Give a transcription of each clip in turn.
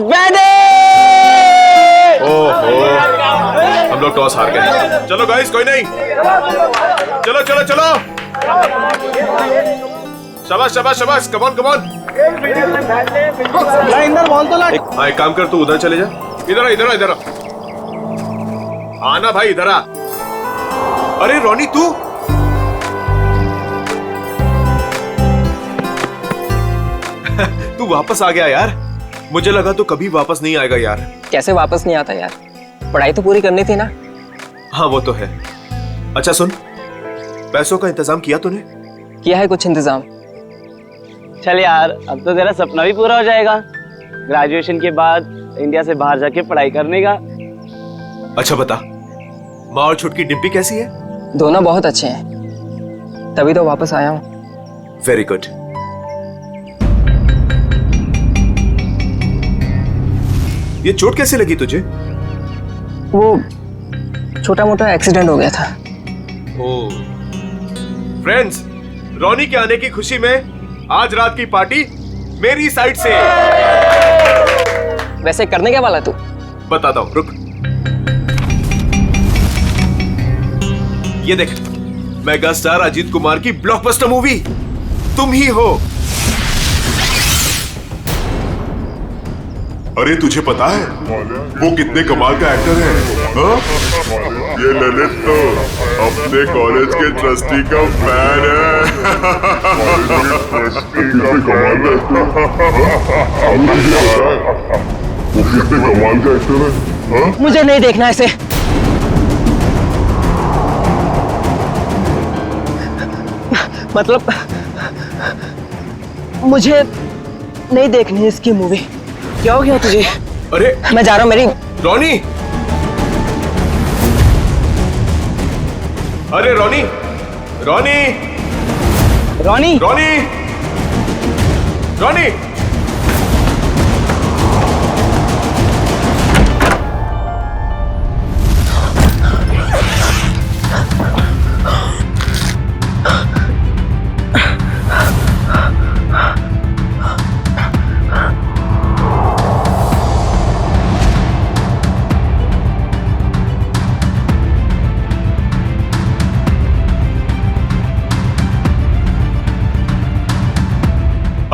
बैठे। ओहो, हम लोग टॉस हार गए। चलो गाइस, कोई नहीं, चलो चलो चलो, शाबाश शाबाश शाबाश, come on come on. Inder ball तो लाट। हाँ, एक काम कर, तू उधर चले जा। इधर आ, इधर आ, इधर आ। आना भाई, इधर आ। अरे रोनी, तू तू वापस आ गया यार। मुझे लगा तू कभी वापस नहीं आएगा यार। कैसे वापस नहीं आता यार, पढ़ाई तो पूरी करनी थी ना। हाँ वो तो है। अच्छा सुन, पैसों का इंतजाम किया तूने? किया है कुछ इंतजाम। चल यार, अब तो तेरा सपना भी पूरा हो जाएगा, ग्रेजुएशन के बाद इंडिया से बाहर जाके पढ़ाई करने का। अच्छा बता, माँ और छुटकी डिम्पी कैसी है? दोनों बहुत अच्छे हैं, तभी तो वापस आया हूँ। Very good. ये चोट कैसे लगी तुझे? वो छोटा मोटा एक्सीडेंट हो गया था। ओह। फ्रेंड्स, रोनी के आने की खुशी में आज रात की पार्टी मेरी साइड से। वैसे करने क्या वाला तू? बताता हूं, रुक। ये देख, मेगा स्टार अजीत कुमार की ब्लॉकबस्टर मूवी तुम ही हो। अरे तुझे पता है वो कितने कमाल का एक्टर है? हाँ? ये ललित तो अपने कॉलेज के ट्रस्टी का फैन है। वो कितने कमाल का एक्टर है? हाँ? मुझे नहीं देखना ऐसे। मतलब मुझे नहीं देखनी इसकी मूवी। क्या हो गया तुझे? अरे मैं जा रहा हूँ। मेरी रोनी, अरे रोनी, रोनी, रोनी, रोनी, रोनी।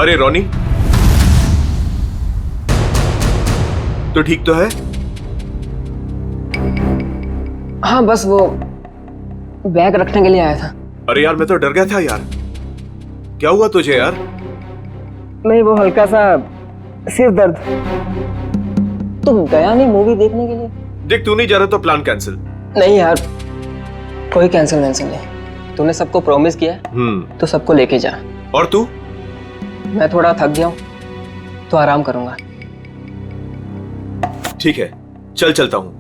अरे रोनी, तो ठीक तो है? हाँ बस वो बैग रखने के लिए आया था। अरे यार, मैं तो डर गया था यार। क्या हुआ तुझे यार? नहीं, वो हल्का सा सिर दर्द। तुम गया नहीं मूवी देखने के लिए? देख, तू नहीं जा रहा तो प्लान कैंसिल। नहीं यार, कोई कैंसिल नहीं। तूने सबको प्रॉमिस किया है तो सबको लेके जा। और तू? मैं थोड़ा थक गया हूँ तो आराम करूंगा। ठीक है, चल चलता हूं।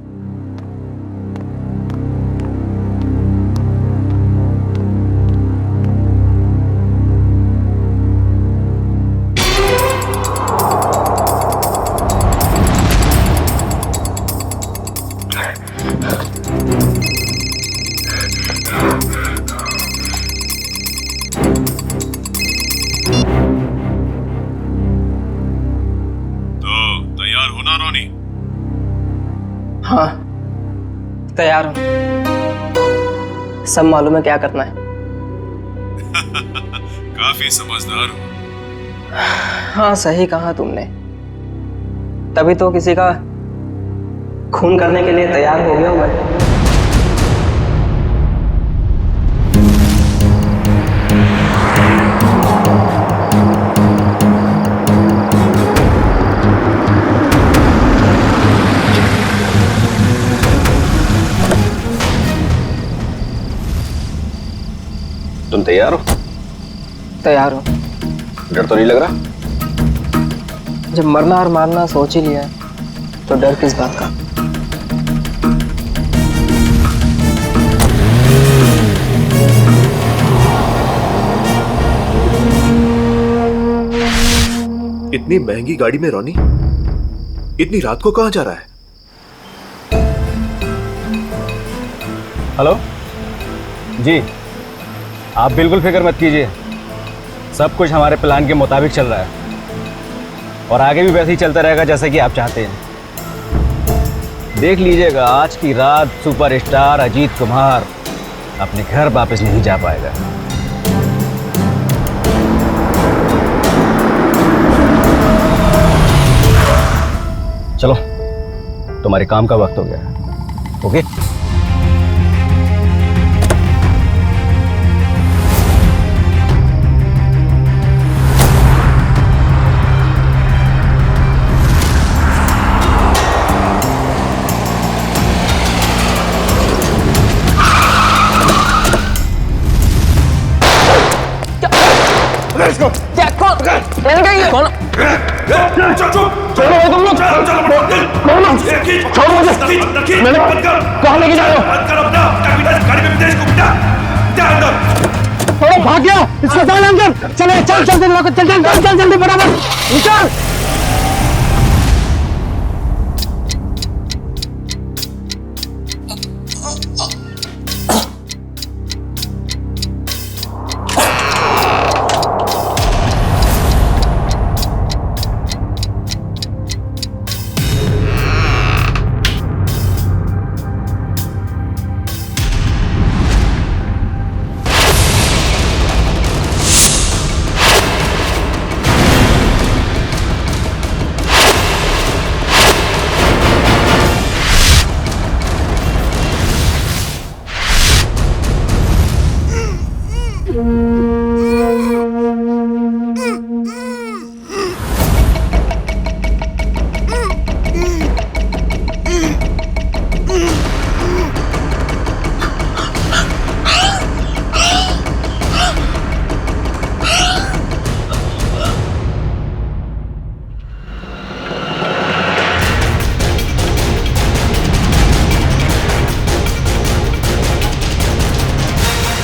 हाँ तैयार हूँ, सब मालूम है क्या करना है। काफी समझदार हो। हाँ सही कहा तुमने, तभी तो किसी का खून करने के लिए तैयार हो गया हूँ मैं। तुम तैयार हो? तैयार हूँ। डर तो नहीं लग रहा? जब मरना और मारना सोच ही लिया है तो डर किस बात का। इतनी महंगी गाड़ी में रोनी इतनी रात को कहां जा रहा है? हेलो जी, आप बिल्कुल फिक्र मत कीजिए, सब कुछ हमारे प्लान के मुताबिक चल रहा है। और आगे भी वैसे ही चलता रहेगा जैसे कि आप चाहते हैं। देख लीजिएगा, आज की रात सुपरस्टार अजीत कुमार अपने घर वापस नहीं जा पाएगा। चलो, तुम्हारे काम का वक्त हो गया है। ओके? भाग गया, इसको डाल अंदर। चले, चल चल चल चल चल चल जल्दी बराबर निकल।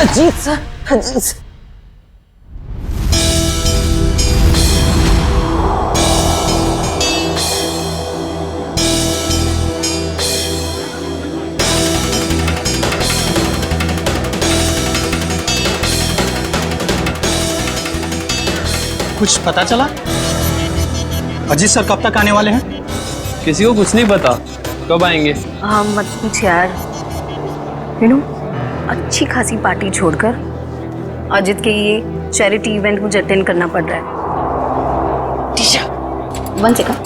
Ajit sir, Ajit sir. कुछ पता चला? अजीत सर कब तक आने वाले हैं? किसी को कुछ नहीं पता कब आएंगे। हाँ मत पूछ यार। अच्छी खासी पार्टी छोड़कर अजित के ये चैरिटी इवेंट मुझे अटेंड करना पड़ रहा है। टीशा, 1 सेकंड,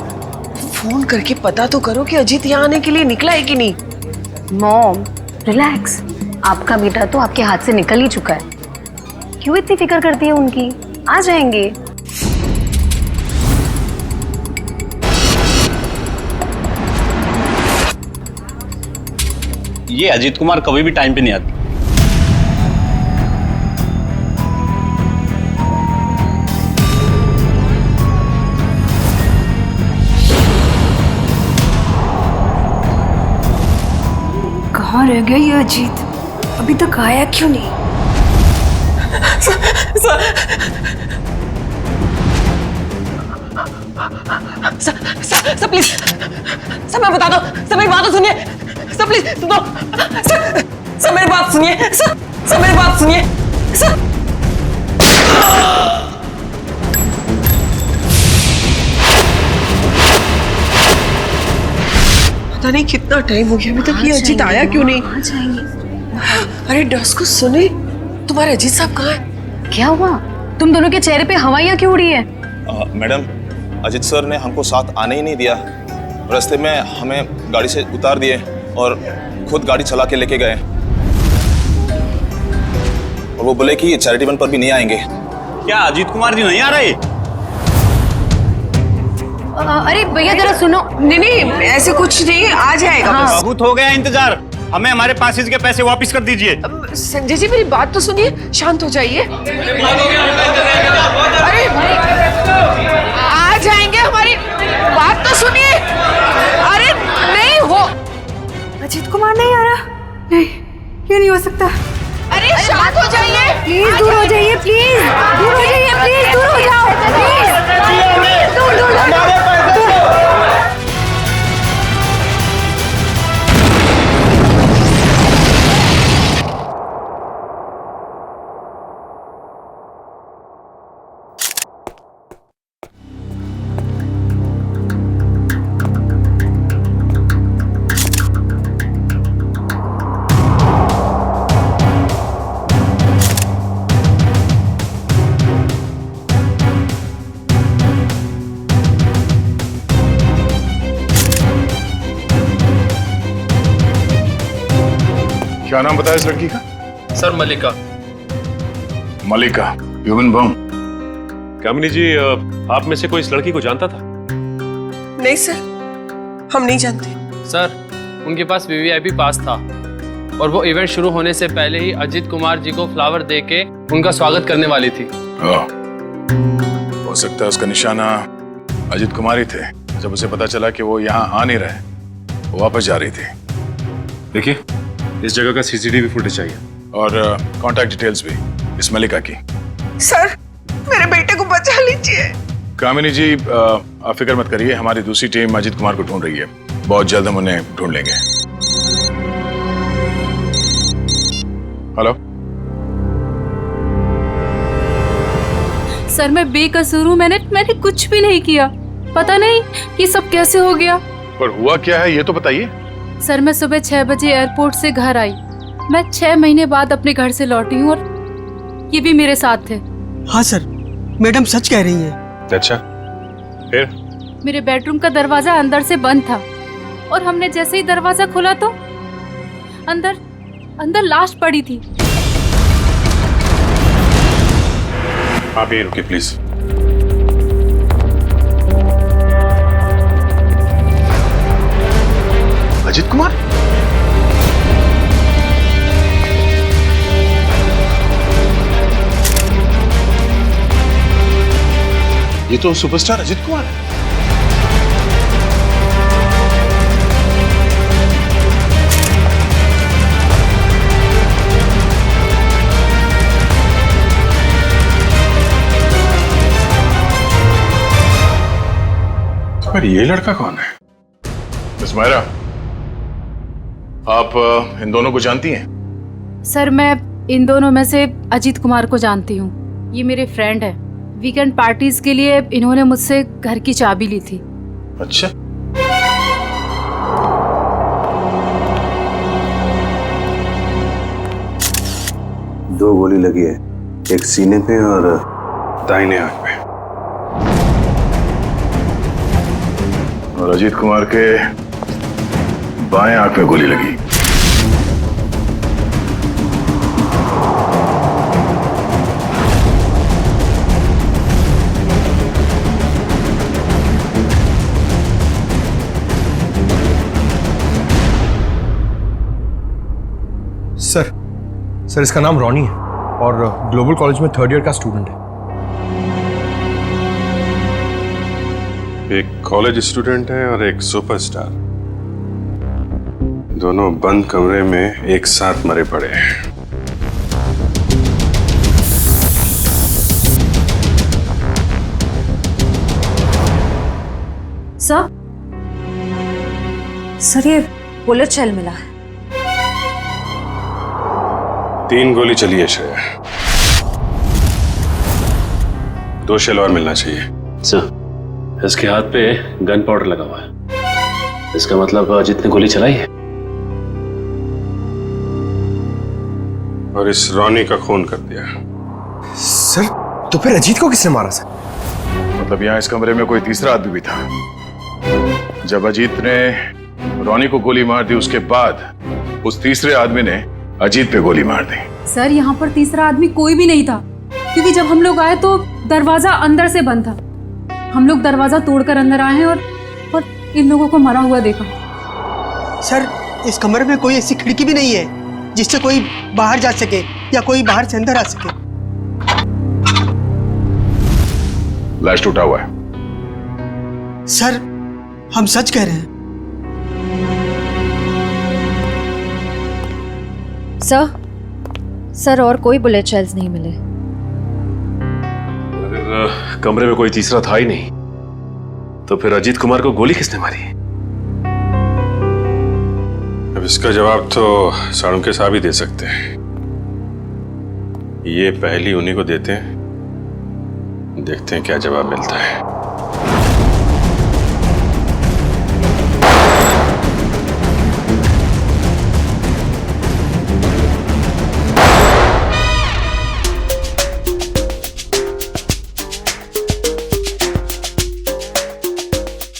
फोन करके पता तो करो कि अजीत यहाँ आने के लिए निकला है कि नहीं। मॉम रिलैक्स, आपका बेटा तो आपके हाथ से निकल ही चुका है, क्यों इतनी फिक्र करती है उनकी? आ जाएंगे। ये अजीत कुमार कभी भी टाइम पे नहीं आती। कहाँ रह गया ये अजीत? अभी तक आया क्यों नहीं? सर प्लीज, सर मैं बता दो, सर मेरी बात तो सुनिए, सर प्लीज दो, सर मेरी बात सुनिए, सर मेरी बात सुनिए, सर। पता नहीं कितना टाइम हो गया, अभी तक ये अजीत आया क्यों नहीं? आ जाएंगे। अरे डस को सुने, तुम्हारे अजीत साहब कहाँ हैं? क्या हुआ? तुम दोनों के चेहरे पे हवाइयाँ क्यों उड़ी है? मैडम, अजीत सर ने हमको साथ आने ही नहीं दिया। रास्ते में हमें गाड़ी से उतार दिए और खुद गाड़ी चला के लेके गए, और वो बोले कि चैरिटी इवेंट पर भी नहीं आएंगे। क्या अजीत कुमार जी नहीं आ रहे? अरे भैया जरा सुनो। नहीं ऐसे कुछ नहीं, आ जाएगा बस। बहुत हो गया इंतजार, हमें हमारे पासेज के पैसे वापस कर दीजिए। संजय जी मेरी बात तो सुनिए, शांत हो जाइए। अरे आ जाएंगे, हमारी बात तो सुनिए। अरे नहीं हो, अजीत कुमार नहीं आ रहा? नहीं, ये नहीं हो सकता। अरे शांत हो जाइए, प्लीज दूर हो जाइए, प्लीज दूर हो जाइए, प्लीज दूर हो जाओ, प्लीज दूर दूर दूर। क्या नाम बताया इस लड़की का? सर मलिका। मलिका ह्यूमन बम। कामिनी जी, आप में से कोई इस लड़की को जानता था? नहीं सर, हम नहीं जानते। सर उनके पास वीवीआईपी पास था और वो इवेंट शुरू होने से पहले ही अजीत कुमार जी को फ्लावर दे के उनका स्वागत करने वाली थी। हो सकता है उसका निशाना अजीत कुमार ही थे। जब उसे पता चला कि वो यहाँ आ नहीं रहे, वो वापस जा रही थी। देखिए, इस जगह का सीसीटीवी फुटेज चाहिए और कांटेक्ट डिटेल्स भी इस मलिका की। सर मेरे बेटे को बचा लीजिए। कामिनी जी, आप फिक्र मत करिए, हमारी दूसरी टीम अजीत कुमार को ढूंढ रही है। बहुत जल्द हम उन्हें ढूंढ लेंगे। हेलो सर, मैं बेकसूर हूँ। मैंने कुछ भी नहीं किया। पता नहीं कि सब कैसे हो गया। पर हुआ क्या है ये तो बताइए। सर मैं सुबह 6 बजे एयरपोर्ट से घर आई। मैं 6 महीने बाद अपने घर से लौटी हूँ और ये भी मेरे साथ थे। हाँ सर, मैडम सच कह रही हैं। अच्छा, फिर? मेरे बेडरूम का दरवाजा अंदर से बंद था और हमने जैसे ही दरवाजा खोला तो अंदर लाश पड़ी थी। आप यहीं रुकिए प्लीज। अजीत कुमार? ये तो सुपरस्टार अजीत कुमार है। पर ये लड़का कौन है? मिस मायरा, आप इन दोनों को जानती हैं? सर मैं इन दोनों में से अजीत कुमार को जानती हूँ। ये मेरे फ्रेंड है। वीकेंड पार्टीज के लिए इन्होंने मुझसे घर की चाबी ली थी। अच्छा, दो गोली लगी है, एक सीने पे और दाहिने आंख पे। और अजीत कुमार के बाएं आंख में गोली लगी। सर इसका नाम रॉनी है और ग्लोबल कॉलेज में 3rd ईयर का स्टूडेंट है। एक कॉलेज स्टूडेंट है और एक सुपरस्टार, दोनों बंद कमरे में एक साथ मरे पड़े हैं। सर ये बुलेट शेल मिला है। 3 गोली चली है श्रेया, 2 शेल और मिलना चाहिए। सर इसके हाथ पे गन पाउडर लगा हुआ है, इसका मतलब अजीत ने गोली चलाई है। और इस रॉनी का खून कर दिया। सर तो फिर अजीत को किसने मारा सर? मतलब यहाँ इस कमरे में कोई तीसरा आदमी भी था। जब अजीत ने रॉनी को गोली मार दी, उसके बाद उस तीसरे आदमी ने अजीत पे गोली मार दी। सर यहाँ पर तीसरा आदमी कोई भी नहीं था, क्योंकि जब हम लोग आए तो दरवाजा अंदर से बंद था। हम लोग दरवाजा तोड़कर अंदर आए हैं और इन लोगों को मरा हुआ देखा। सर इस कमरे में कोई ऐसी खिड़की भी नहीं है जिससे कोई बाहर जा सके या कोई बाहर से अंदर आ सके। लाश टूटा हुआ है। सर हम सच कह रहे हैं। सर और कोई बुलेट शेल्स नहीं मिले। अगर कमरे में कोई तीसरा था ही नहीं तो फिर अजीत कुमार को गोली किसने मारी? अब इसका जवाब तो साळुंखे साहब ही दे सकते हैं। ये पहली उन्हीं को देते हैं, देखते हैं क्या जवाब मिलता है।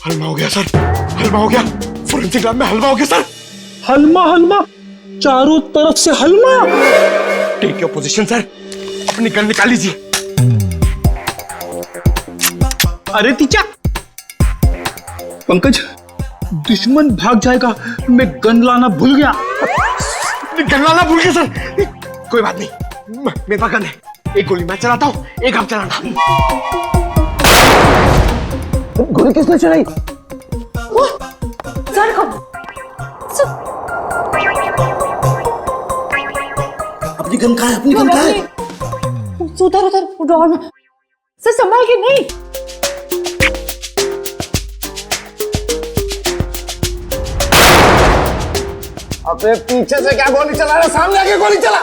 हलवा हो गया सर, हलवा हो गया। फोरेंसिक लैब में हलवा हो गया सर। हलवा चारों तरफ से हलवा। टेक योर पोजीशन सर, अपनी गन निकाल लीजिए। अरे तीचा, पंकज दुश्मन भाग जाएगा, मैं गन लाना भूल गया। गन लाना भूल गया सर? कोई बात नहीं, मेरे पास गन है। एक गोली मैं चलाता हूँ, एक आप चलाना। गोली किसने चलाई? सर अपनी गन कहाँ है? अपनी गन कहाँ है? उधर उधर ड्रॉअर में। सर संभाल के। नहीं अपने पीछे से क्या गोली चला रहा, सामने आके गोली चला।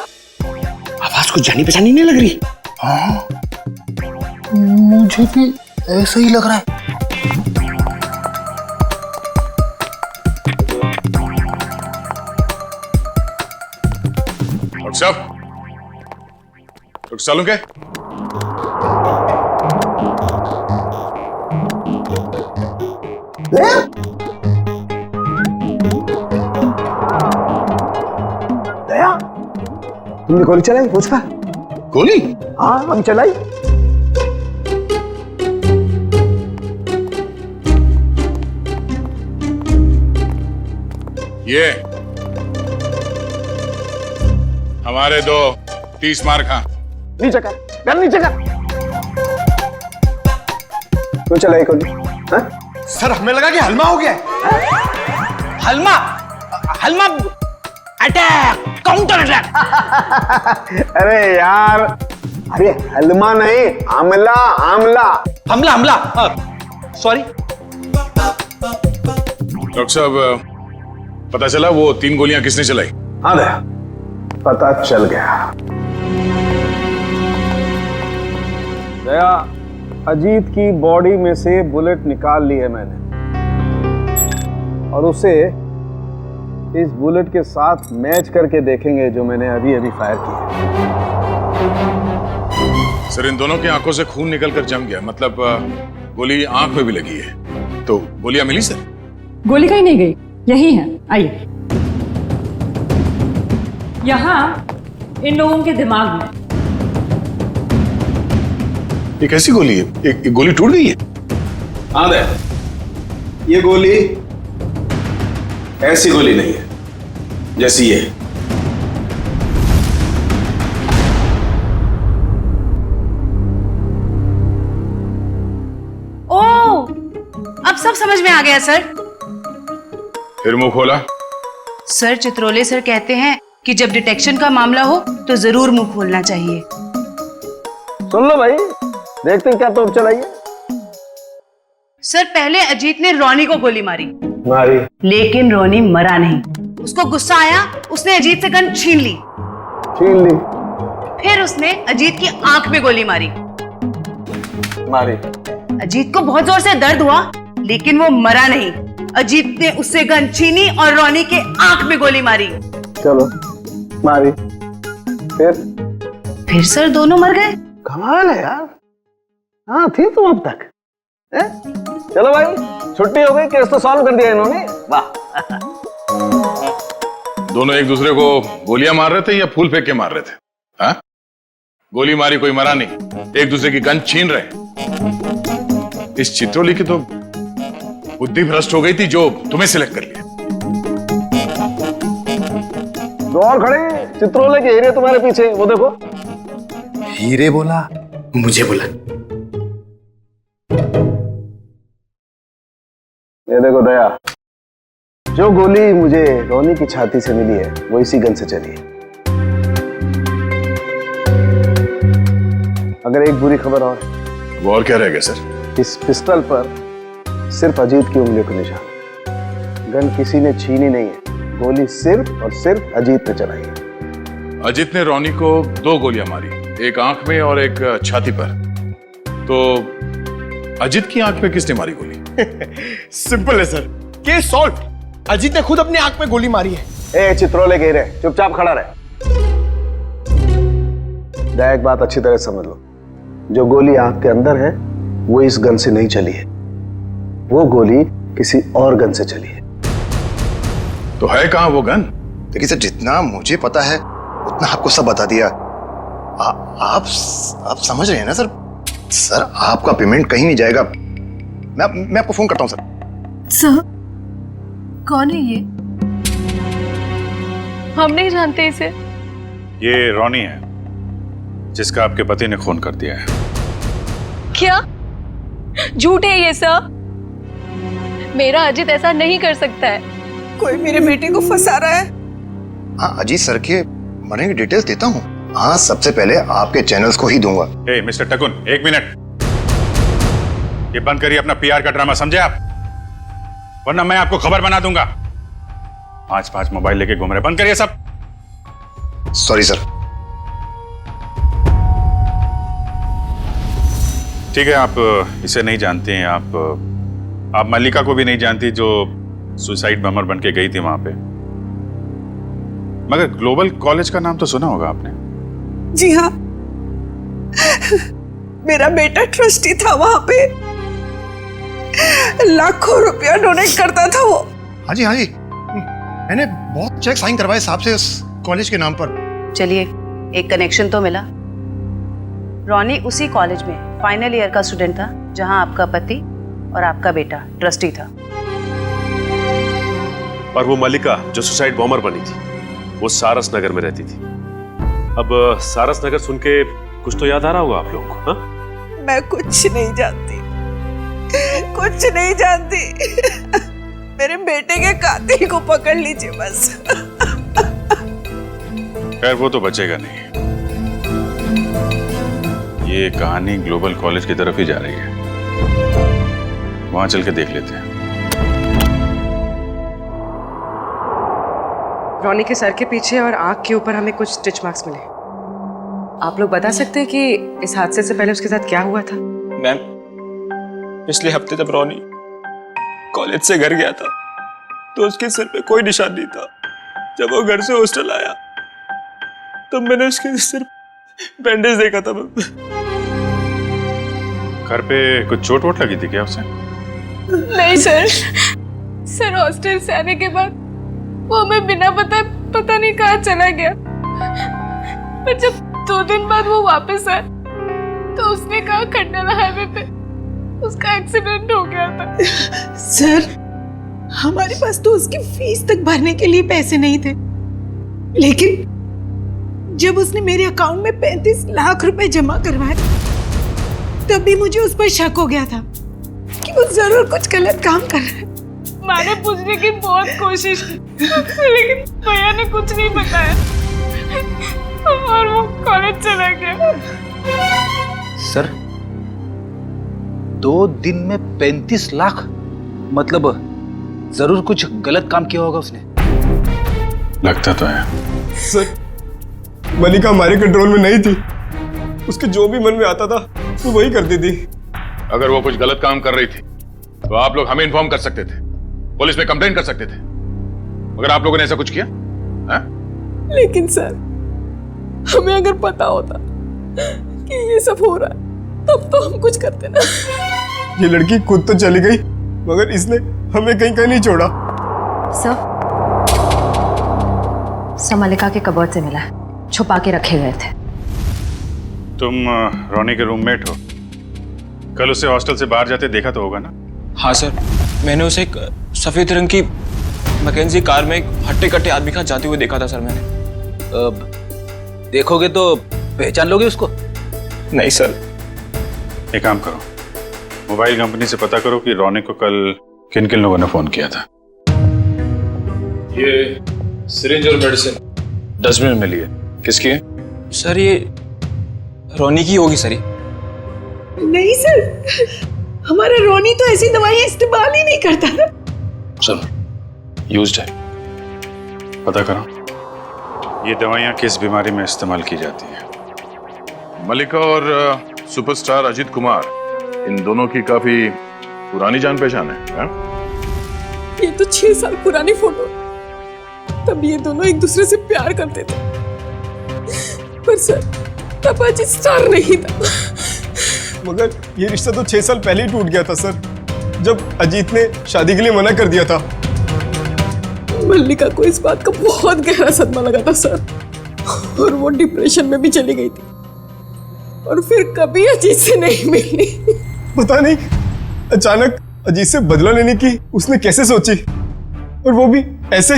आवाज कुछ जानी पहचानी नहीं लग रही। हाँ, मुझे भी ऐसा ही लग रहा है। डॉक्टर साहब, डॉक्टर सालू क्या? दया, तुमने गोली चलाई? पूछा गोली? हाँ, हम चलाई। ये हमारे दो 30 मार खा। नीचे कर, गन नीचे कर। क्यों चलाई गोली? सर हमें लगा कि हलमा हो गया है। हलमा? हलमा अटैक, काउंटर अटैक। अरे यार, अरे हलमा नहीं, आमला आमला। हमला हमला, सॉरी। डॉक्टर साहब, पता चला वो 3 गोलियां किसने चलाई? हाँ दया, पता चल गया। दया, अजीत की बॉडी में से बुलेट निकाल ली है मैंने, और उसे इस बुलेट के साथ मैच करके देखेंगे जो मैंने अभी अभी फायर की है। सर, इन दोनों की आंखों से खून निकलकर जम गया, मतलब गोली आंख में भी लगी है। तो गोलियां मिली सर? गोली कहीं नहीं गई, यही है। आइए, यहाँ इन लोगों के दिमाग में। ये कैसी गोली है? एक गोली टूट गई है? हाँ दया, ये गोली ऐसी गोली नहीं है जैसी ये। ओह, अब सब समझ में आ गया सर। फिर मुंह खोला? सर, चित्रोले सर कहते हैं कि जब डिटेक्शन का मामला हो तो जरूर मुंह खोलना चाहिए। सुन लो भाई, देखते हैं क्या तोप चलाई है। सर, पहले अजीत ने रोनी को गोली मारी, लेकिन रोनी मरा नहीं। उसको गुस्सा आया, उसने अजीत से गन छीन ली। फिर उसने अजीत की आंख में गोली मारी। अजीत को बहुत जोर से दर्द हुआ, लेकिन वो मरा नहीं। अजीत ने उससे गन छीनी और रोनी के आंख में गोली मारी। चलो, मारी। फिर सर दोनों मर गए। कमाल है यार। हाँ, थी तुम अब तक। चलो भाई, छुट्टी हो गई, केस तो सॉल्व कर दिया इन्होंने। वाह। दोनों एक दूसरे को गोलियां मार रहे थे या फूल फेंक के मार रहे थे? हाँ? गोली मारी, कोई मरा नहीं, एक दूसरे की गन छीन रहे। इस चित्रोली की तो बुद्धि भ्रष्ट हो गई थी जो तुम्हें सिलेक्ट कर लिया। दो और खड़े, चित्रोले के हीरे तुम्हारे पीछे, वो देखो। हीरे बोला, मुझे बोला। ये देखो दया, जो गोली मुझे रोनी की छाती से मिली है वो इसी गन से चली है। अगर एक बुरी खबर और, वो और क्या रह गया सर? इस पिस्टल पर सिर्फ अजीत की उंगलियों का निशान है। गन किसी ने छीनी नहीं है, गोली सिर्फ और सिर्फ अजीत ने चलाई है। अजीत ने रोनी को 2 गोलियां मारी, एक आंख में और एक छाती पर। तो अजीत की आंख में किसने मारी गोली? सिंपल है सर, केस सॉल्व। अजीत ने खुद अपनी आंख में गोली मारी है। ए चित्रोले के हीरे, चुपचाप खड़ा रहे। दया, एक बात अच्छी तरह समझ लो, जो गोली आंख के अंदर है वो इस गन से नहीं चली है, वो गोली किसी और गन से चली है। तो है कहां वो गन? देखिए सर, जितना मुझे पता है उतना आपको सब बता दिया। आप समझ रहे हैं ना सर? सर आपका पेमेंट कहीं नहीं जाएगा। मैं आपको फोन करता हूँ सर। सर कौन है ये? हम नहीं जानते इसे। ये रोनी है जिसका आपके पति ने खून कर दिया है। क्या झूठ है ये सर? मेरा अजीत ऐसा नहीं कर सकता है। कोई मेरे बेटे को फंसा रहा है। हाँ, अजीत सर के मरने की डिटेल्स देता हूँ। हाँ, सबसे पहले आपके चैनल्स को ही दूंगा। ए मिस्टर टकुन, 1 मिनट, ये बंद करिए अपना पीआर का ड्रामा, समझे आप? वरना मैं आपको खबर बना दूंगा। 5 मोबाइल लेके घूम रहे, बंद करिए सब। Sorry sir. ठीक है, आप इसे नहीं जानते हैं, आप मल्लिका को भी नहीं जानती जो सुसाइड बमर बन के गई थी वहां पे। मगर ग्लोबल कॉलेज का नाम तो सुना होगा आपने। जी हाँ, मेरा बेटा ट्रस्टी था वहां पे। लाखों रुपया डोनेट करता था वो। हाँ जी, मैंने बहुत चेक साइन करवाए साहब से उस कॉलेज के नाम पर। चलिए, एक कनेक्शन तो मिला। रॉनी उसी कॉलेज में फाइनल ईयर का स्टूडेंट था जहां आपका पति और आपका बेटा ट्रस्टी था। और वो मल्लिका जो सुसाइड बॉम्बर बनी थी, वो सारस नगर में रहती थी। अब सारस नगर सुन के कुछ तो याद आ रहा होगा आप लोगों को। हाँ? मैं कुछ नहीं जानती, कुछ नहीं जानती। मेरे बेटे के कातिल को पकड़ लीजिए बस। खैर वो तो बचेगा नहीं। ये कहानी ग्लोबल कॉलेज की तरफ ही जा रही है, वहां चल के देख लेते हैं। रॉनी के सर के पीछे और आंख के ऊपर हमें कुछ स्टिच मार्क्स मिले। आप लोग बता सकते हैं कि इस हादसे से पहले उसके साथ क्या हुआ था? मैम, पिछले हफ्ते जब रॉनी कॉलेज से घर गया था तो उसके सिर पे कोई निशान नहीं था। जब वो घर से हॉस्टल आया तब मैंने उसके सिर बैंडेज देखा था। घर पे कुछ चोट वोट लगी थी क्या उसे? नहीं सर हॉस्टल से आने के बाद वो हमें बिना पता नहीं कहाँ चला गया। पर जब 2 दिन बाद वो वापस आया तो उसने कहा खंडाला हाईवे पे उसका एक्सीडेंट हो गया था। सर, हमारे पास तो उसकी फीस तक भरने के लिए पैसे नहीं थे, लेकिन जब उसने मेरे अकाउंट में 35 लाख रुपए जमा करवाए तब भी मुझे उस पर शक हो गया था कि वो जरूर कुछ गलत काम कर रहा है। मैंने पूछने की बहुत कोशिश की लेकिन भैया ने कुछ नहीं बताया और वो कॉलेज चला गया। सर 2 दिन में 35 लाख, मतलब जरूर कुछ गलत काम किया होगा उसने। लगता तो है। सर, मल्लिका हमारे कंट्रोल में नहीं थी। उसके जो भी मन में आता था वो वही करती थी। अगर वो कुछ गलत काम कर रही थी तो आप लोग हमें इन्फॉर्म कर सकते थे, पुलिस में कंप्लेंट कर सकते थे। मगर आप लोगों ने ऐसा कुछ किया? लेकिन सर, हमें अगर पता होता कि ये सब हो रहा है तब तो हम कुछ करते ना। ये लड़की खुद तो चली गई मगर इसने हमें कहीं नहीं छोड़ा। सर मल्लिका के कबर्ड से मिला है, छुपा के रखे गए थे। तुम रोनी के रूममेट हो, कल उसे हॉस्टल से बाहर जाते देखा तो होगा ना? हाँ सर, मैंने उसे एक सफेद रंग की मैकेंजी कार में एक हट्टे कट्टे आदमी के साथ जाते हुए देखा था सर मैंने। देखोगे तो पहचान लोगे उसको? नहीं सर। एक काम करो, मोबाइल कंपनी से पता करो कि रोनी को कल किन किन लोगों ने फोन किया था। ये सिरिंज और मेडिसिन डस्टबिन में मिली है, किसकी है? सर ये रोनी की होगी सर। नहीं सर, हमारा रोनी तो ऐसी दवाइयां इस्तेमाल ही नहीं करता था। चलो, यूज्ड है, पता करो ये दवाइयां किस बीमारी में इस्तेमाल की जाती हैं। मल्लिका और सुपरस्टार अजीत कुमार, इन दोनों की काफी पुरानी जान पहचान है। ये तो 6 साल पुरानी फोटो, तब ये दोनों एक दूसरे से प्यार करते थे। पर सर, तब अजीत स्टार नहीं था। मगर ये रिश्ता तो 6 साल पहले ही टूट गया था सर, जब अजीत ने शादी के लिए मना कर दिया था। मल्लिका को इस बात का बहुत गहरा सदमा लगा था सर, और वो डिप्रेशन में भी चली गई थी और फिर कभी अजीत से नहीं मिली। पता नहीं अचानक अजीत से बदला लेने की उसने कैसे सोची, और वो भी ऐसे।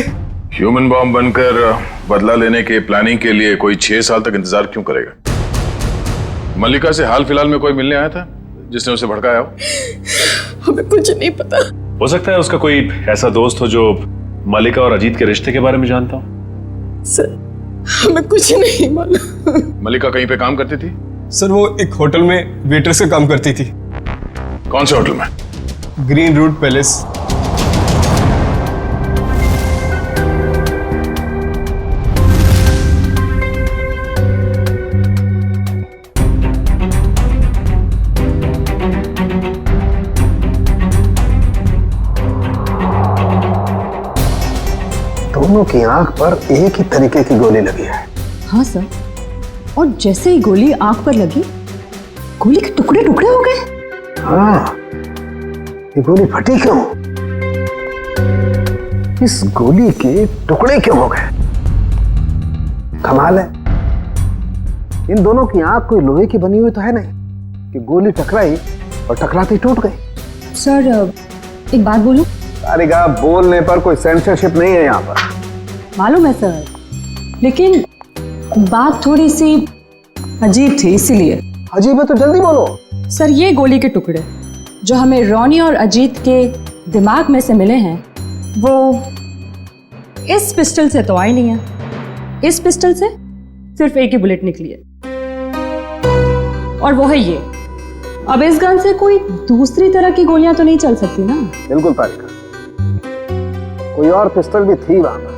ह्यूमन बॉम्ब बनकर बदला लेने के प्लानिंग के लिए कोई 6 साल तक इंतजार क्यों करेगा? मल्लिका से हाल फिलहाल में कोई मिलने आया था जिसने उसे भड़काया हो? हमें कुछ नहीं पता। हो सकता है उसका कोई ऐसा दोस्त हो जो मल्लिका और अजीत के रिश्ते के बारे में जानता हो। सर हमें कुछ नहीं मालूम। मल्लिका कहीं पे काम करती थी? सर वो एक होटल में वेट्रेस का काम करती थी। कौन से होटल में? Green Route Palace. दोनों की आंख पर एक ही तरीके की गोली लगी है। हाँ सर, और जैसे ही गोली आंख पर लगी, गोली के टुकड़े टुकड़े हो गए। हाँ, ये गोली फटी क्यों? इस गोली के टुकड़े क्यों हो गए? कमाल है, इन दोनों की आंख कोई लोहे की बनी हुई तो है नहीं कि गोली टकराई और टकराती टूट गई। सर एक बात बोलूं? सारिका, बोलने पर कोई सेंसरशिप नहीं है यहाँ पर। मालूम है सर, लेकिन बात थोड़ी सी अजीब थी, इसीलिए। अजीब है तो जल्दी बोलो। सर ये गोली के टुकड़े जो हमें रोनी और अजीत के दिमाग में से मिले हैं, वो इस पिस्टल से तो आई नहीं है। इस पिस्टल से सिर्फ एक ही बुलेट निकली है, और वो है ये। अब इस गन से कोई दूसरी तरह की गोलियां तो नहीं चल सकती ना? बिल्कुल तारिका, कोई और पिस्टल भी थी वहां पर,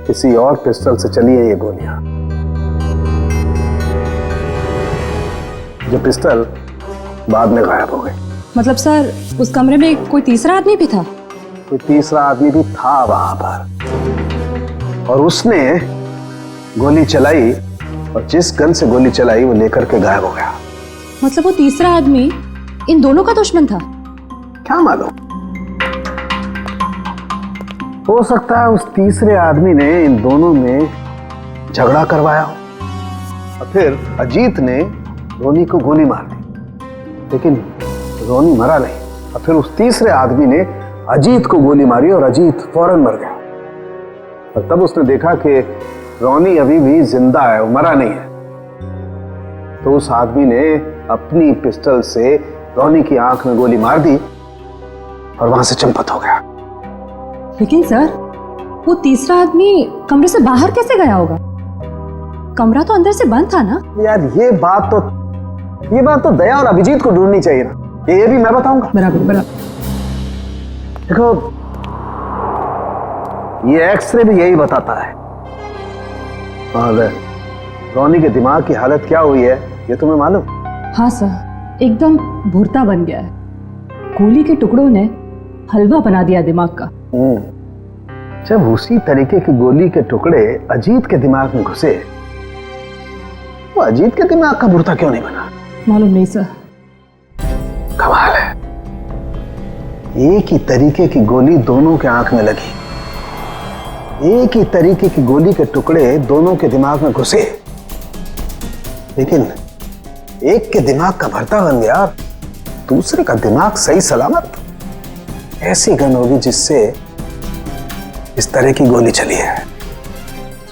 किसी और पिस्टल से चली है ये गोलियां। जो पिस्टल बाद में गायब हो गई। मतलब सर उस कमरे में कोई तीसरा आदमी भी था? कोई तीसरा आदमी भी था वहां पर, और उसने गोली चलाई, और जिस गन से गोली चलाई वो लेकर के गायब हो गया। मतलब वो तीसरा आदमी इन दोनों का दुश्मन था? क्या मालूम, हो सकता है उस तीसरे आदमी ने इन दोनों में झगड़ा करवाया हो, और फिर अजीत ने रोनी को गोली मार दी, लेकिन रोनी मरा नहीं, और फिर उस तीसरे आदमी ने अजीत को गोली मारी और अजीत फौरन मर गया। और तब उसने देखा कि रोनी अभी भी जिंदा है, वो मरा नहीं है, तो उस आदमी ने अपनी पिस्टल से रोनी की आंख में गोली मार दी और वहां से चंपत हो गया। लेकिन सर वो तीसरा आदमी कमरे से बाहर कैसे गया होगा? कमरा तो अंदर से बंद था ना? यार ये बात तो दया और अभिजीत को ढूंढनी चाहिए ना, ये भी मैं बताऊंगा। बराबर बराबर। देखो ये एक्सरे भी यही बताता है, और रोनी के दिमाग की हालत क्या हुई है ये तुम्हें मालूम? हाँ सर, एकदम भुरता बन गया है। गोली के टुकड़ों ने हलवा बना दिया दिमाग का। जब उसी तरीके की गोली के टुकड़े अजीत के दिमाग में घुसे, वो अजीत के दिमाग का भुरता क्यों नहीं बना? मालूम नहीं सर। कमाल है, एक ही तरीके की गोली दोनों के आंख में लगी, एक ही तरीके की गोली के टुकड़े दोनों के दिमाग में घुसे, लेकिन एक के दिमाग का भरता बन गया, दूसरे का दिमाग सही सलामत। ऐसी गन होगी जिससे इस तरह की गोली चली है।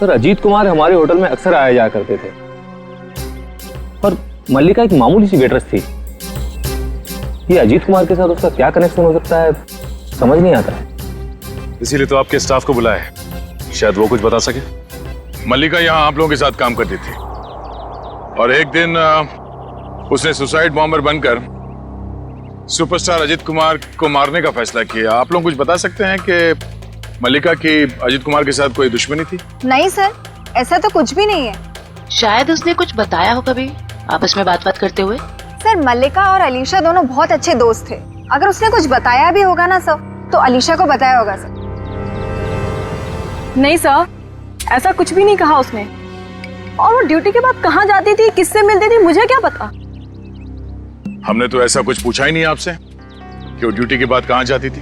सर अजीत कुमार हमारे होटल में अक्सर आया जाया करते थे, पर मल्लिका एक मामूली सी वेट्रेस थी। ये अजीत कुमार के साथ उसका क्या कनेक्शन हो सकता है, समझ नहीं आता है। इसीलिए तो आपके स्टाफ को बुलाया है, शायद वो कुछ बता सके। मल्लिका यहाँ आप लोगों के साथ काम करती थी, और एक दिन उसने सुसाइड बॉम्बर बनकर सुपरस्टार अजीत कुमार को मारने का फैसला किया। आप लोग कुछ बता सकते हैं कि मल्लिका की अजीत कुमार के साथ कोई दुश्मनी थी? नहीं सर, ऐसा तो कुछ भी नहीं है। शायद उसने कुछ बताया हो कभी आपस में बात करते हुए। सर मल्लिका और अलीशा दोनों बहुत अच्छे दोस्त थे। अगर उसने कुछ बताया भी होगा ना सर, तो अलीशा को बताया होगा सर। नहीं सर, ऐसा कुछ भी नहीं कहा उसने। और वो ड्यूटी के बाद कहाँ जाती थी, किससे मिलती थी, मुझे क्या पता। हमने तो ऐसा कुछ पूछा ही नहीं आपसे कि वो ड्यूटी के बाद कहाँ जाती थी।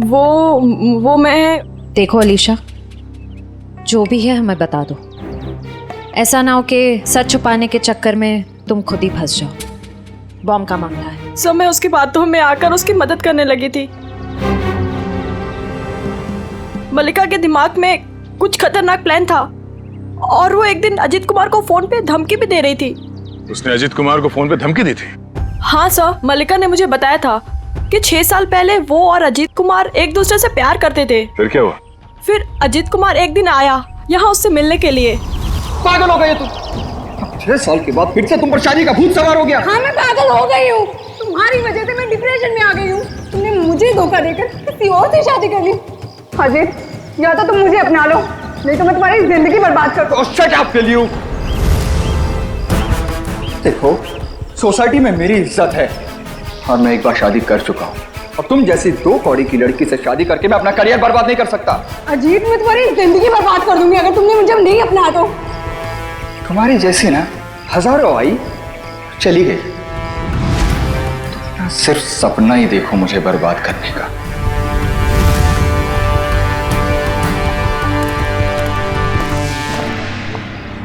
वो मैं देखो अलीशा, जो भी है हमें बता दो। ऐसा ना हो कि सच छुपाने के चक्कर में तुम खुद ही फंस जाओ। बॉम्ब का मामला है। सर मैं उसकी बातों में आकर उसकी मदद करने लगी थी। मल्लिका के दिमाग में कुछ खतरनाक प्लान था और वो एक दिन अजीत कुमार को फोन पे धमकी भी दे रही थी। उसने अजीत कुमार को फोन पे धमकी दी थी? हाँ सर, मल्लिका ने मुझे बताया था कि 6 साल पहले वो और अजीत कुमार एक दूसरे से प्यार करते थे। फिर क्या हुआ? फिर अजीत कुमार एक दिन आया यहाँ उससे मिलने के लिए। पागल हो गई तुम? 6 साल के बाद फिर से तुम पर शादी का भूत सवार हो गया। हाँ मैं पागल हो गई हूँ, तुम्हारी वजह से मैं डिप्रेशन में आ गई हूँ। तुमने मुझे धोखा देकर किसी और से शादी कर ली। अजीत, या तो तुम मुझे अपना लो, नहीं तो मैं तुम्हारी जिंदगी बर्बाद कर दूँ। Shut up tell you. देखो, सोसाइटी में मेरी इज्जत है और मैं एक बार शादी कर चुका हूँ और तुम जैसी 2 कौड़ी की लड़की से शादी करके मैं अपना करियर बर्बाद नहीं कर सकता। अजीत, मैं तुम्हारी जिंदगी बर्बाद कर दूंगी अगर तुमने मुझे नहीं अपना तो। तुम्हारी जैसी ना हजारों आई चली गई, तो सिर्फ सपना ही देखो मुझे बर्बाद करने का।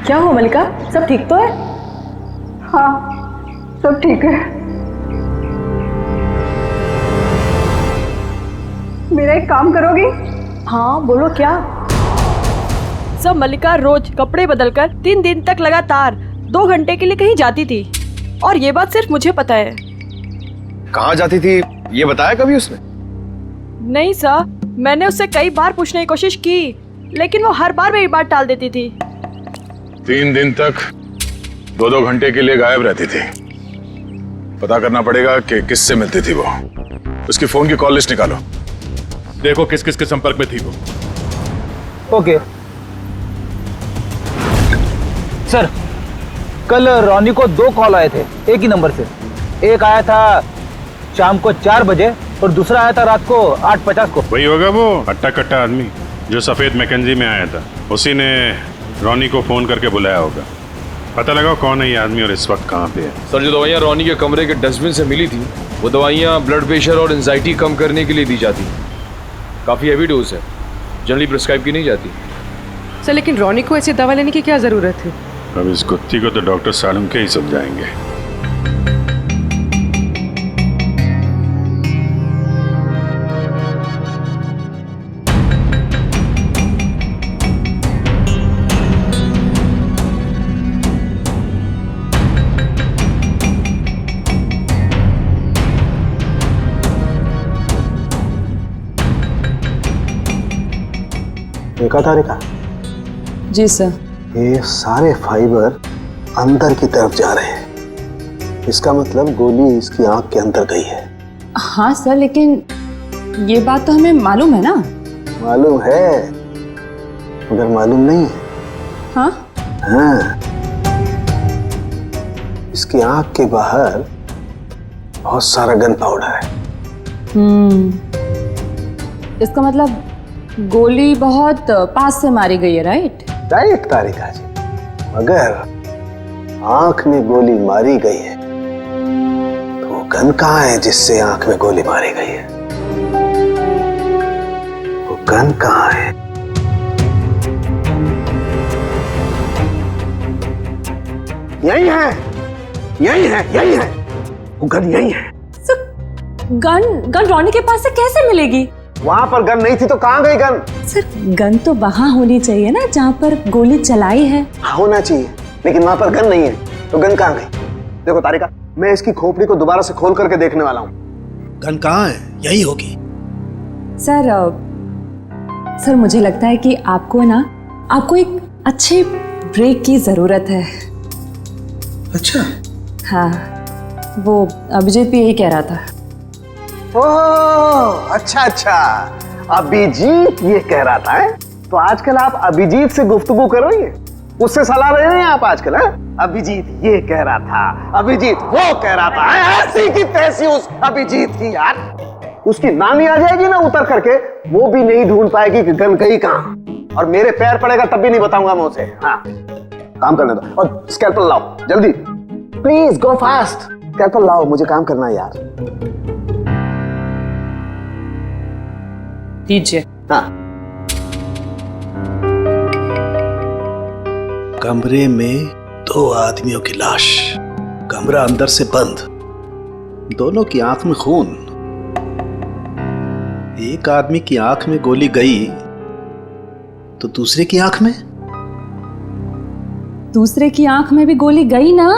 क्या हुआ मल्लिका, सब ठीक तो है? हाँ सब ठीक है। मेरा एक काम करोगी? हाँ बोलो क्या? सब मल्लिका रोज कपड़े बदलकर 3 दिन तक लगातार 2 घंटे के लिए कहीं जाती थी और ये बात सिर्फ मुझे पता है। कहाँ जाती थी ये बताया कभी उसने? नहीं सर, मैंने उससे कई बार पूछने की कोशिश की लेकिन वो हर बार मेरी बात टाल देती थी। 3 दिन तक 2-2 घंटे के लिए गायब रहती थी। पता करना पड़ेगा कि किससे मिलती थी वो। उसकी फोन की कॉल लिस्ट निकालो, देखो किस किस के संपर्क में थी वो। ओके सर, कल रॉनी को 2 कॉल आए थे एक ही नंबर से। एक आया था शाम को 4 बजे और दूसरा आया था रात को 8:50 को। वही होगा वो हट्टा कट्टा आदमी जो सफेद मैकेंजी में आया था। उसी ने रॉनी को फोन करके बुलाया होगा। पता लगाओ कौन है ये आदमी और इस वक्त कहाँ पे है। सर, जो दवाइयाँ रॉनी के कमरे के डस्टबिन से मिली थी वो दवाइयाँ ब्लड प्रेशर और एंजाइटी कम करने के लिए दी जाती। काफ़ी हैवी डोज है, जनरली प्रिस्क्राइब की नहीं जाती। सर लेकिन रॉनी को ऐसी दवा लेने की क्या जरूरत है? अब इस कुत्ती को तो डॉक्टर सालम के ही समझाएंगे। देखा तारिका? जी सर। ये सारे फाइबर अंदर की तरफ जा रहे हैं। इसका मतलब गोली इसकी आंख के अंदर गई है। हाँ सर, लेकिन ये बात तो हमें मालूम है ना। मालूम है मगर मालूम नहीं है। हाँ हाँ, इसकी आंख के बाहर बहुत सारा गन पाउडर है। इसका मतलब गोली बहुत पास से मारी गई है, राइट? राइट तारिका जी, मगर आंख में गोली मारी गई है तो गन कहाँ है जिससे आंख में गोली मारी गई है? वो गन कहाँ है? यही है, यही है, यही है, वो गन यही है। गन रॉनी के पास से कैसे मिलेगी? वहां पर गन नहीं थी तो कहां गई गन? सर गन तो वहां होनी चाहिए ना जहां पर गोली चलाई है। होना चाहिए, लेकिन वहां पर गन नहीं है तो गन कहां गई? देखो तारिका, मैं इसकी खोपड़ी को दोबारा से खोल करके देखने वाला हूँ। गन कहाँ है? यही होगी। सर मुझे लगता है कि आपको एक अच्छे ब्रेक की जरूरत है। अच्छा हाँ, वो अभिजीत भी यही कह रहा था। ओह अच्छा अच्छा, अभिजीत ये कह रहा था है? तो आजकल आप अभिजीत से गुफ्तगू कर रही हैं, उससे सलाह ले रहे हैं आप आजकल? है अभिजीत ये कह रहा था, अभिजीत वो कह रहा था, ऐसी की तैसी उस अभिजीत की यार। उसकी नानी आ जाएगी ना उतर करके, वो भी नहीं ढूंढ पाएगी कि गन गई कहां, और मेरे पैर पड़ेगा तब भी नहीं बताऊंगा मैं उसे। हाँ काम करने दो, और स्कैल्पल लाओ जल्दी, प्लीज गो फास्ट। स्कैल्पल लाओ, मुझे काम करना है यार। दीजिए। हाँ कमरे में 2 आदमियों की लाश, कमरा अंदर से बंद, दोनों की आंख में खून। एक आदमी की आंख में गोली गई तो दूसरे की आंख में? दूसरे की आंख में भी गोली गई ना।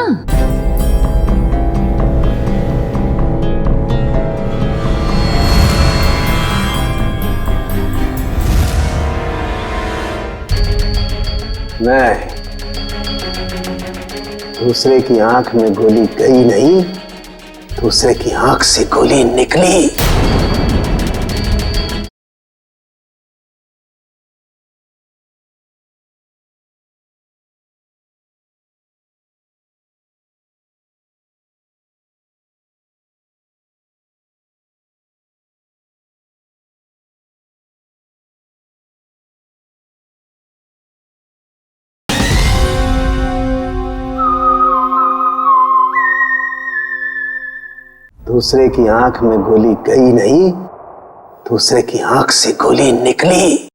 नहीं, दूसरे की आंख में गोली गई नहीं, दूसरे की आंख से गोली निकली। दूसरे की आंख में गोली गई नहीं, दूसरे की आंख से गोली निकली।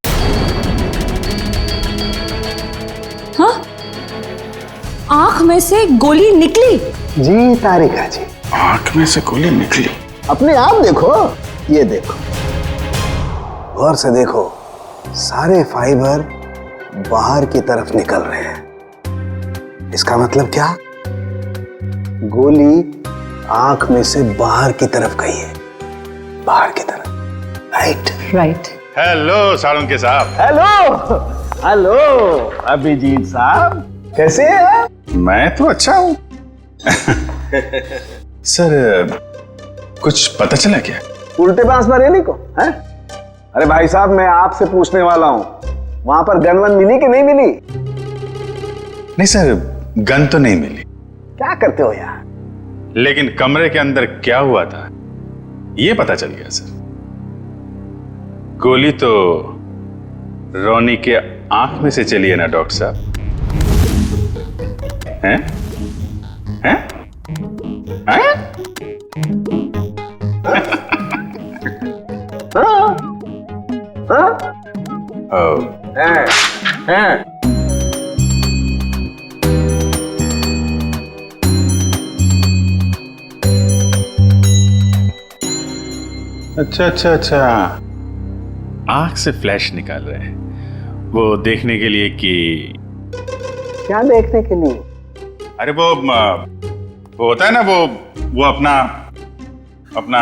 हाँ? आंख में से गोली निकली? जी तारिका जी, आंख में से गोली निकली। अपने आप देखो, ये देखो, गौर से देखो, सारे फाइबर बाहर की तरफ निकल रहे हैं। इसका मतलब क्या? गोली आंख में से बाहर की तरफ गई है, बाहर की तरफ। राइट। हेलो साळुंके साहब। हेलो हेलो अभिजीत साहब, कैसे हैं? मैं तो अच्छा हूँ। सर, कुछ पता चला क्या? उल्टे बांस बरेली को है? अरे भाई साहब, मैं आपसे पूछने वाला हूँ, वहां पर गन वन मिली कि नहीं मिली? नहीं सर, गन तो नहीं मिली। क्या करते हो यार? लेकिन कमरे के अंदर क्या हुआ था ये पता चल गया सर। गोली तो रोनी के आंख में से चली है ना डॉक्टर साहब? हैं? हैं? हैं? हैं? अच्छा अच्छा अच्छा, आंख से फ्लैश निकाल रहे हैं वो देखने के लिए कि क्या देखने के लिए? अरे वो होता है ना, वो अपना अपना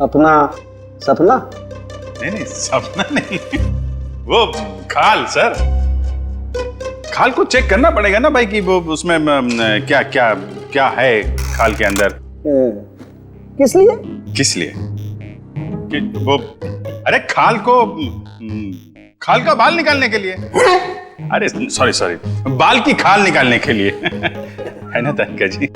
अपना सपना? नहीं सपना नहीं, वो खाल सर, खाल को चेक करना पड़ेगा ना भाई कि वो उसमें क्या क्या क्या है खाल के अंदर। किस लिए? किस लिए? कि वो अरे खाल का बाल निकालने के लिए। अरे सॉरी, बाल की खाल निकालने के लिए है ना तारिका जी?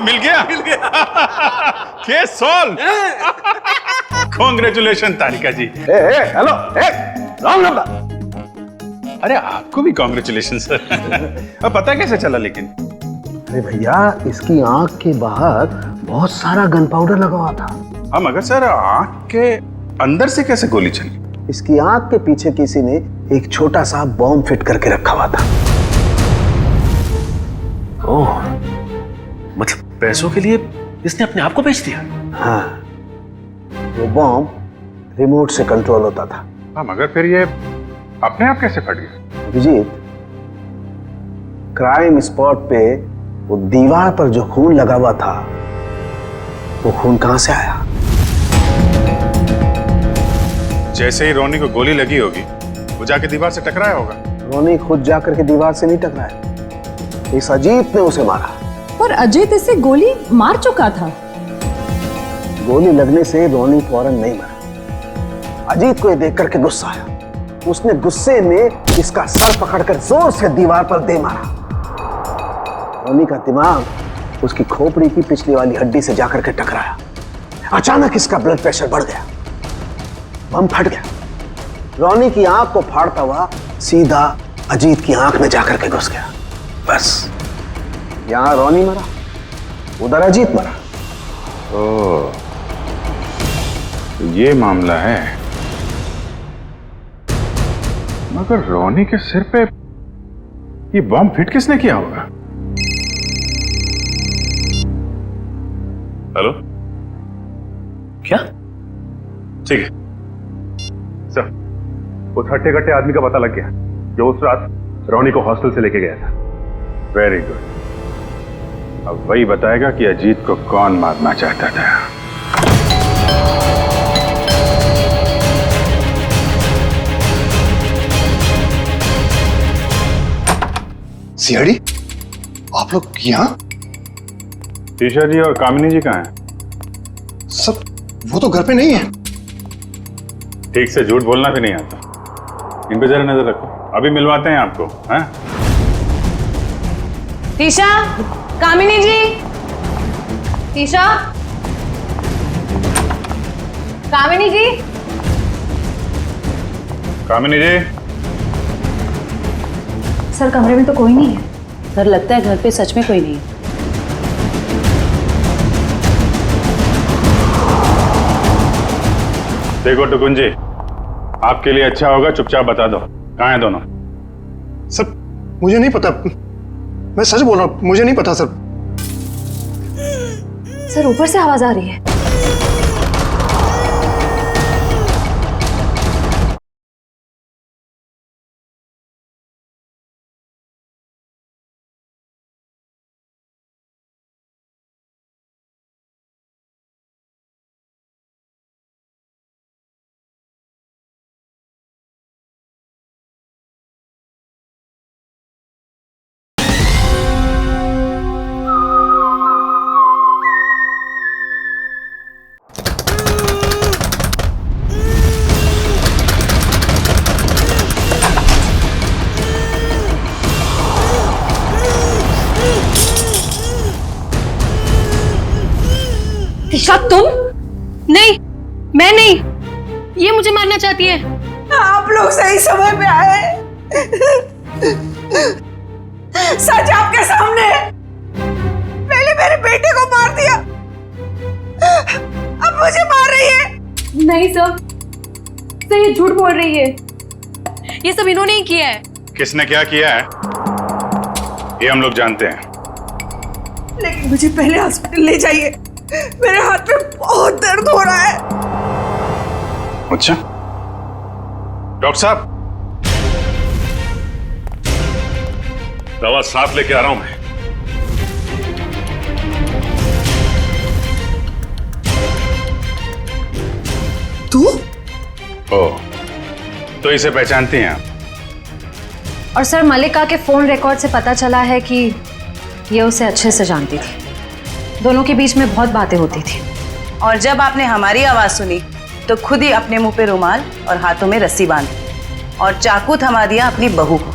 मिल गया case solve. Congratulation Tarika ji. Hello, wrong number. अरे आपको भी कांग्रेचुलेशन सर। अब पता कैसे चला लेकिन? अरे भैया, इसकी आंख के बाहर बहुत सारा गन पाउडर लगा हुआ था। हाँ मगर सर, आंख के अंदर से कैसे गोली चली? इसकी आंख के पीछे किसी ने एक छोटा सा बॉम्ब फिट करके रखा हुआ था। ओह, मतलब पैसों के लिए इसने अपने आप को बेच दिया? हाँ, वो बॉम्ब रिमोट से कंट्रोल होता था। हाँ मगर फिर ये अपने आप कैसे फट गया? अभिजीत, क्राइम स्पॉट पे वो दीवार पर जो खून लगा हुआ था, वो खून कहां से आया? जैसे ही रोनी को गोली लगी होगी, वो जाके दीवार से टकराया होगा। रोनी खुद जाकर के दीवार से नहीं टकराया, इस अजीत ने उसे मारा। पर अजीत इसे गोली मार चुका था। गोली लगने से रोनी फौरन नहीं मरा। अजीत को ये देख करके गुस्सा आया, उसने गुस्से में इसका सर पकड़कर जोर से दीवार पर दे मारा। रोनी का दिमाग उसकी खोपड़ी की पिछली वाली हड्डी से जाकर के टकराया। अचानक इसका ब्लड प्रेशर बढ़ गया, बम फट गया। रोनी की आंख को फाड़ता हुआ सीधा अजीत की आंख में जाकर के घुस गया। बस, यहां रोनी मरा, उधर अजीत मरा। ओह, तो ये मामला है। मगर रोनी के सिर पे ये बॉम्ब फिट किसने किया होगा? हेलो, क्या? ठीक है सर, उस हट्टे कट्टे आदमी का पता लग गया जो उस रात रोनी को हॉस्टल से लेके गया था। Very good. अब वही बताएगा कि अजीत को कौन मारना चाहता था। सीआईडी, आप लोग यहाँ? टीशा जी और कामिनी जी कहाँ हैं? सब वो तो घर पे नहीं है। ठीक से झूठ बोलना भी नहीं आता। इन पे जरा नजर रखो, अभी मिलवाते हैं आपको। हैं? टीशा, कामिनी जी, टीशा, कामिनी जी, कामिनी जी। सर कमरे में तो कोई नहीं है। सर लगता है घर पे सच में कोई नहीं है। देखो टुकुन जी, आपके लिए अच्छा होगा चुपचाप बता दो कहाँ हैं दोनों। सर मुझे नहीं पता, मैं सच बोल रहा हूँ, मुझे नहीं पता सर। सर ऊपर से आवाज आ रही है। टीशा तुम? नहीं, मैं नहीं, ये मुझे मारना चाहती है। आप लोग सही समय पे आए। सच आपके सामने है। पहले मेरे बेटे को मार दिया, अब मुझे मार रही है। नहीं सर, ये झूठ बोल रही है। ये सब इन्होंने ही किया है। किसने क्या किया है ये हम लोग जानते हैं। लेकिन मुझे पहले हॉस्पिटल ले जाइए, मेरे हाथ में बहुत दर्द हो रहा है। अच्छा डॉक्टर साहब, दवा साफ लेके आ रहा हूं मैं। तू? ओह, तो इसे पहचानती हैं आप? और सर मल्लिका के फोन रिकॉर्ड से पता चला है कि ये उसे अच्छे से जानती थी। दोनों के बीच में बहुत बातें होती थी। और जब आपने हमारी आवाज सुनी तो खुद ही अपने मुंह पे रुमाल और हाथों में रस्सी बांधी और चाकू थमा दिया अपनी बहू को।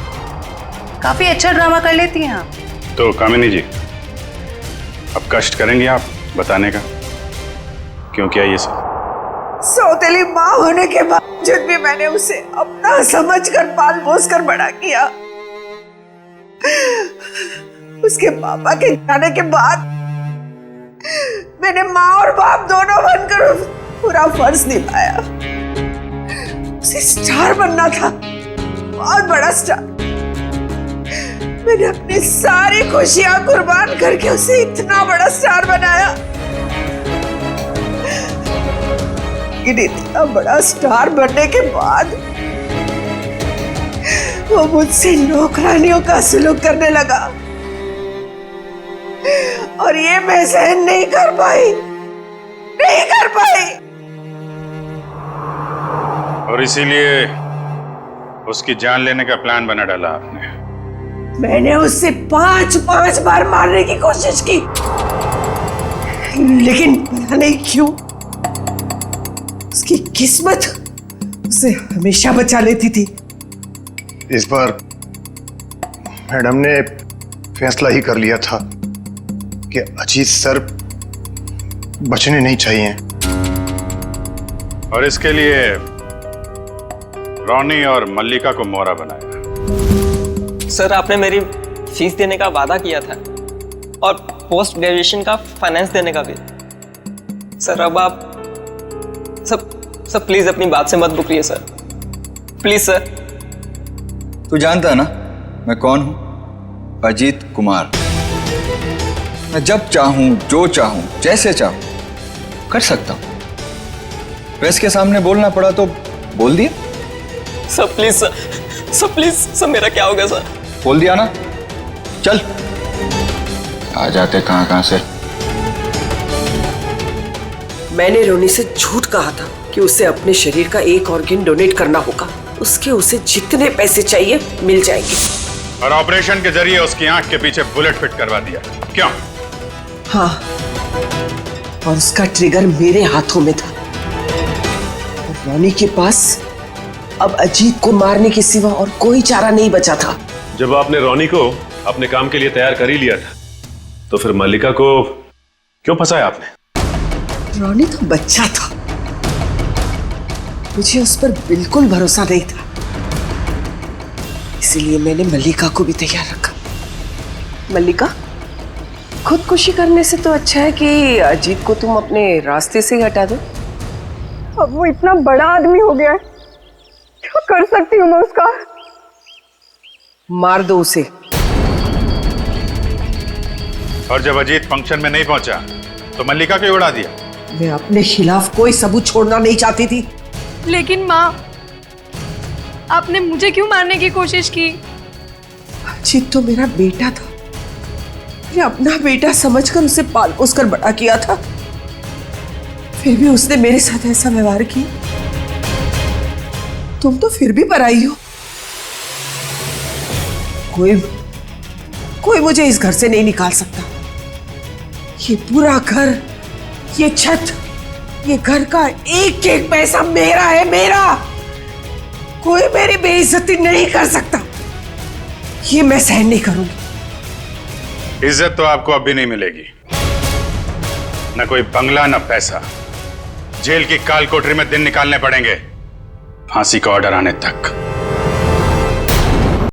काफी अच्छा ड्रामा कर लेती हैं आप। तो कामिनी जी, अब कष्ट करेंगे आप बताने का क्यों किया ये सब? सौतेली माँ होने के बावजूद भी मैंने उसे अपना समझकर पाल पोस कर बड़ा किया। उसके पापा के जाने के बाद मैंने माँ और बाप दोनों बनकर पूरा फर्ज निभाया। उसे स्टार बनना था, बहुत बड़ा स्टार। मैंने अपनी सारी खुशियां कुर्बान करके उसे इतना बड़ा स्टार बनाया। लेकिन इतना बड़ा स्टार बनने के बाद वो मुझसे नौकरानियों का सलूक करने लगा और ये मैं सहन नहीं कर पाई। और इसीलिए उसकी जान लेने का प्लान बना डाला आपने। मैंने उससे 5 बार मारने की कोशिश की, लेकिन पता नहीं क्यों उसकी किस्मत उसे हमेशा बचा लेती थी। इस बार मैडम ने फैसला ही कर लिया था कि अजीत सर बचने नहीं चाहिए और इसके लिए रोनी और मल्लिका को मोहरा बनाया। सर आपने मेरी फीस देने का वादा किया था और पोस्ट ग्रेजुएशन का फाइनेंस देने का भी। सर अब आप सब सर प्लीज अपनी बात से मत मुकरिए सर, प्लीज सर। तू जानता है ना मैं कौन हूं? अजीत कुमार। मैं जब चाहूं, जो चाहूं, जैसे चाहूं कर सकता हूं। प्रेस के सामने बोलना पड़ा तो बोल दिया। Sir please sir please sir, मेरा क्या हो गया सर? बोल दिया ना, चल। आ जाते कहां से। मैंने रोनी से झूठ कहा था कि उसे अपने शरीर का एक ऑर्गन डोनेट करना होगा, उसके उसे जितने पैसे चाहिए मिल जाएंगे। और ऑपरेशन के जरिए उसकी आंख के पीछे बुलेट फिट करवा दिया, क्यों? हाँ, और उसका ट्रिगर मेरे हाथों में था। और रोनी के पास अब अजीत को मारने के सिवा और कोई चारा नहीं बचा था। जब आपने रोनी को अपने काम के लिए तैयार कर ही लिया था, तो फिर मल्लिका को क्यों फंसाया आपने? रोनी तो बच्चा था, मुझे उस पर बिल्कुल भरोसा नहीं था, इसीलिए मैंने मल्लिका को भी तैयार रखा। मल्लिका, खुदकुशी करने से तो अच्छा है कि अजीत को तुम अपने रास्ते से हटा दो। अब वो इतना बड़ा आदमी हो गया है, क्या कर सकती हूँ मैं उसका? मार दो उसे। और जब अजीत फंक्शन में नहीं पहुंचा तो मल्लिका क्यों उड़ा दिया? मैं अपने खिलाफ कोई सबूत छोड़ना नहीं चाहती थी। लेकिन माँ, आपने मुझे क्यों मारने की कोशिश की? अजीत तो मेरा बेटा था, मैं अपना बेटा समझकर उसे पाल पोस कर बड़ा किया था, फिर भी उसने मेरे साथ ऐसा व्यवहार किया। तुम तो फिर भी पराई हो। कोई मुझे इस घर से नहीं निकाल सकता। ये पूरा घर, ये छत, ये घर का एक एक पैसा मेरा है, मेरा। कोई मेरी बेइज्जती नहीं कर सकता, ये मैं सहन नहीं करूंगी। इज्जत तो आपको अब भी नहीं मिलेगी, न कोई बंगला न पैसा। जेल की काल कोठरी में दिन निकालने पड़ेंगे, फांसी का ऑर्डर आने तक।